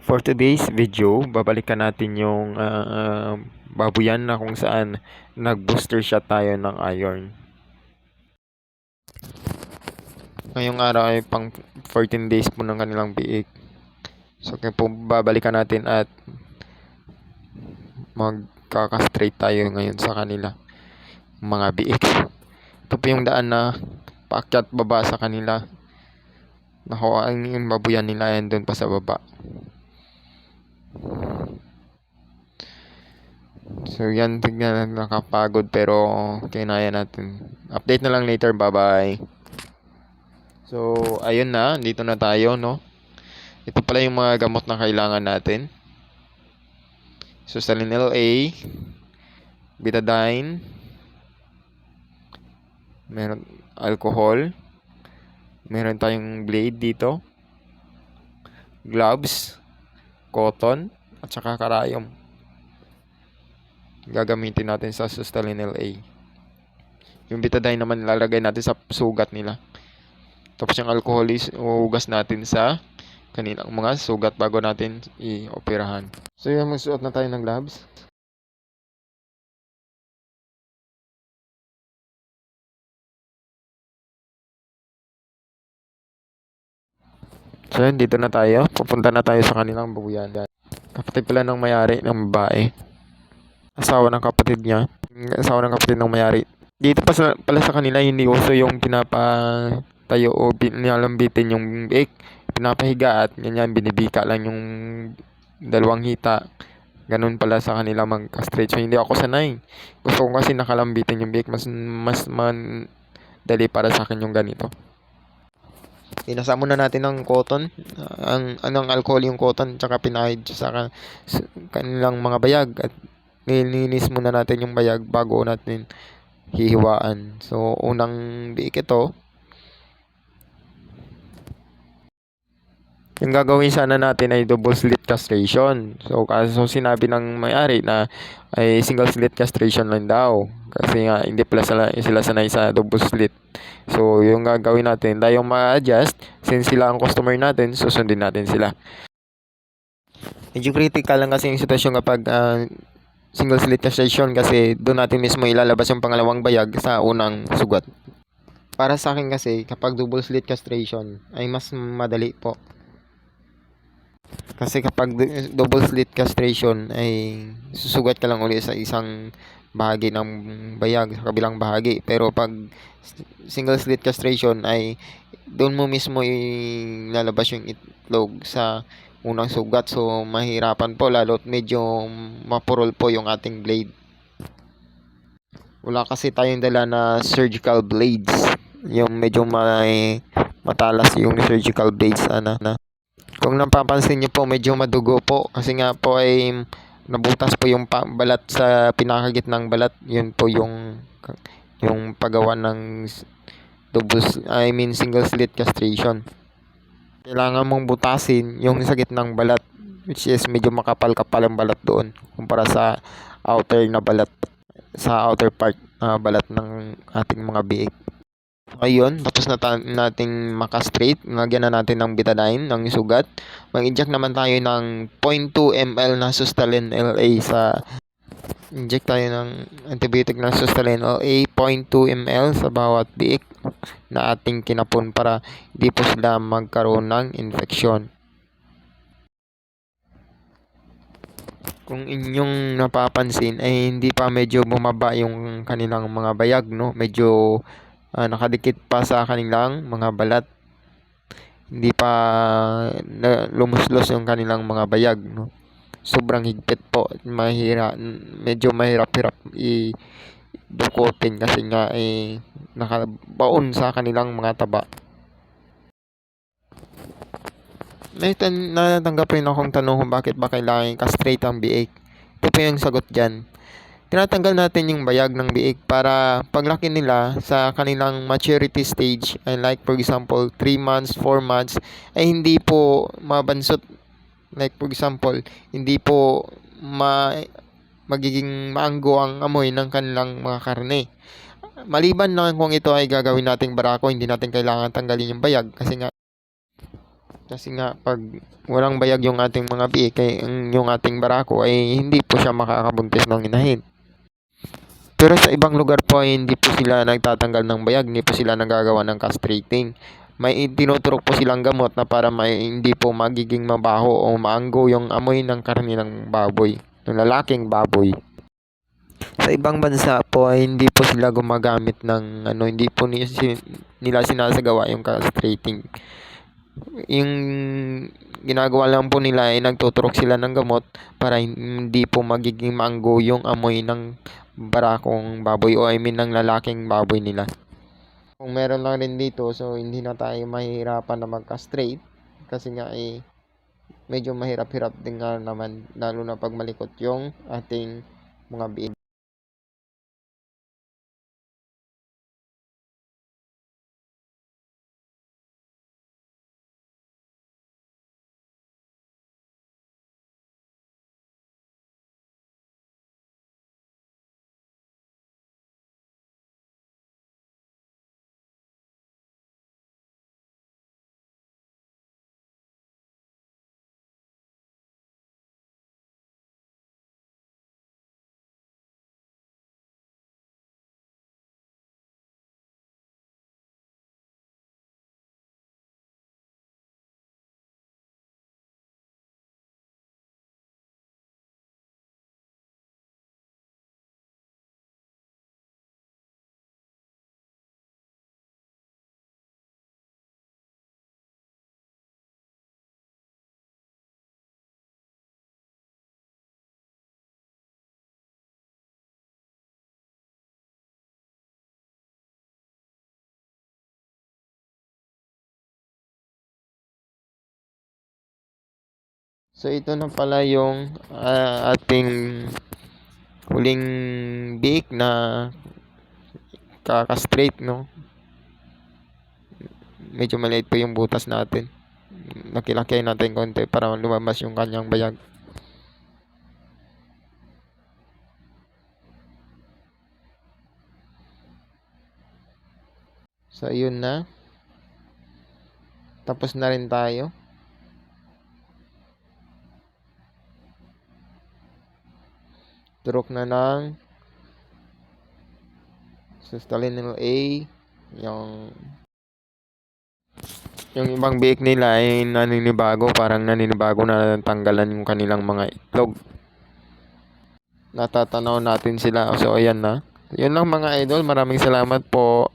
For today's video, babalikan natin yung babuyan na kung saan nag-booster shot tayo ng iron. Ngayong araw ay pang 14 days po ng kanilang biik. So kaya po babalikan natin at magkaka-straight tayo ngayon sa kanila mga biik. Ito po yung daan na paakyat baba sa kanila. Nakuha yung babuyan nila yan doon pa sa baba. So yan, tignan natin, nakapagod pero kinaya natin. Update na lang later, bye bye. So ayun na, dito na tayo, no. Ito pala yung mga gamot na kailangan natin. Sustaline LA, Betadine, meron alcohol, meron tayong blade dito, gloves, cotton, at saka karayom. Gagamitin natin sa Sustaline LA. Yung Betadine naman lalagay natin sa sugat nila. Tapos yung alcohol is uhugas natin sa kanilang mga sugat bago natin i-operahan. So yun, magsuot na tayo ng gloves. So yun, dito na tayo. Pupunta na tayo sa kanilang babuyan. Kapatid pala ng may-ari ng babae. Asawa ng kapatid niya. Asawa ng kapatid ng may-ari. Dito pala sa kanila, hindi uso yung pinapatayo o nilalambitin yung biik. Pinapahiga at ganyan, binibika lang yung dalawang hita. Ganun pala sa kanila mag-castrate. So hindi ako sanay. Gusto ko kasi nakalambitin yung biik. Mas dali para sa akin yung ganito. Inasa muna natin ng cotton, ang alcohol yung cotton, tsaka pinahid sa kanilang mga bayag at nilinis muna natin yung bayag bago natin hihiwaan. So unang biik ito. Yung gagawin sana natin ay double slit castration. So kaso sinabi ng may-ari na ay single slit castration lang daw. Kasi nga hindi pala sila sanay sa double slit. So yung gagawin natin, tayong ma-adjust, since sila ang customer natin, susundin natin sila. Medyo critical lang kasi yung sitwasyon kapag single slit castration kasi doon natin mismo ilalabas yung pangalawang bayag sa unang sugat. Para sa akin kasi kapag double slit castration ay mas madali po. Kasi kapag double slit castration ay susugat ka lang ulit sa isang bahagi ng bayag sa kabilang bahagi. Pero pag single slit castration ay doon mo mismo ilalabas yung itlog sa unang sugat. So mahirapan po lalo't medyo mapurol po yung ating blade. Wala kasi tayong dala na surgical blades. Yung medyo matalas yung surgical blades Kung napapansin niyo po, medyo madugo po kasi nga po ay nabutas po yung balat sa pinakagitnang balat. Yun po yung paggawa ng single slit castration. Kailangan mong butasin yung sa gitnang balat, which is medyo makapal-kapal ang balat doon kumpara sa outer part na balat ng ating mga biik. Ayun, tapos nating makastraight, lagyan na natin ng Betadine ng sugat. Mag-inject naman tayo ng 0.2 ml na Sustaline LA inject tayo ng antibiotic na Sustaline LA 0.2 ml sa bawat biik na ating kinapon para hindi po sila magkaroon ng infeksyon. Kung inyong napapansin ay hindi pa medyo bumaba yung kanilang mga bayag, no? Medyo nakadikit pa sa kanilang mga balat. Hindi pa lumuslos yung kanilang mga bayag, no? Sobrang higpit po. Medyo mahirap-hirap i-dukutin kasi nga nakabaon sa kanilang mga taba. Natanggap rin akong tanong kung bakit ba kailangan i-castrate ang biik. Ito po yung sagot dyan. Tinatanggal natin yung bayag ng biik para paglaki nila sa kanilang maturity stage, like for example 3 months, 4 months, ay hindi po mabansot. Like for example, hindi po magiging maanggo ang amoy ng kanilang mga karne. Maliban na kung ito ay gagawin nating barako, hindi natin kailangan tanggalin yung bayag kasi nga Kasi nga pag walang bayag yung ating mga biik, yung ating barako ay hindi po siya makakabuntis ng inahin. Pero sa ibang lugar po ay hindi po sila nagtatanggal ng bayag, hindi po sila nagagawa ng castrating. May tinuturok po silang gamot na para hindi po magiging mabaho o maanggo yung amoy ng karne ng baboy, ng lalaking baboy. Sa ibang bansa po ay hindi po sila gumagamit ng hindi po nila sinasagawa yung castrating. Yung ginagawa lang po nila ay nagtuturok sila ng gamot para hindi po magiging maanggo yung amoy ng barakong baboy o I mean ng lalaking baboy nila. Kung meron lang rin dito, so hindi na tayo mahihirapan na mag-castrate kasi nga medyo mahirap-hirap din nga naman lalo na pag malikot yung ating mga biik. So ito na pala yung ating huling biik na kakastrate, no? Medyo maliit pa yung butas natin. Nakilakay natin konti para lumabas yung kanyang bayag. So yun na. Tapos na rin tayo. Turok na ng Sustalinal A. Yung ibang biik nila ay naninibago. Parang naninibago na tanggalan yung kanilang mga itlog. Natatanaw natin sila. So ayan na. Yun lang mga idol. Maraming salamat po.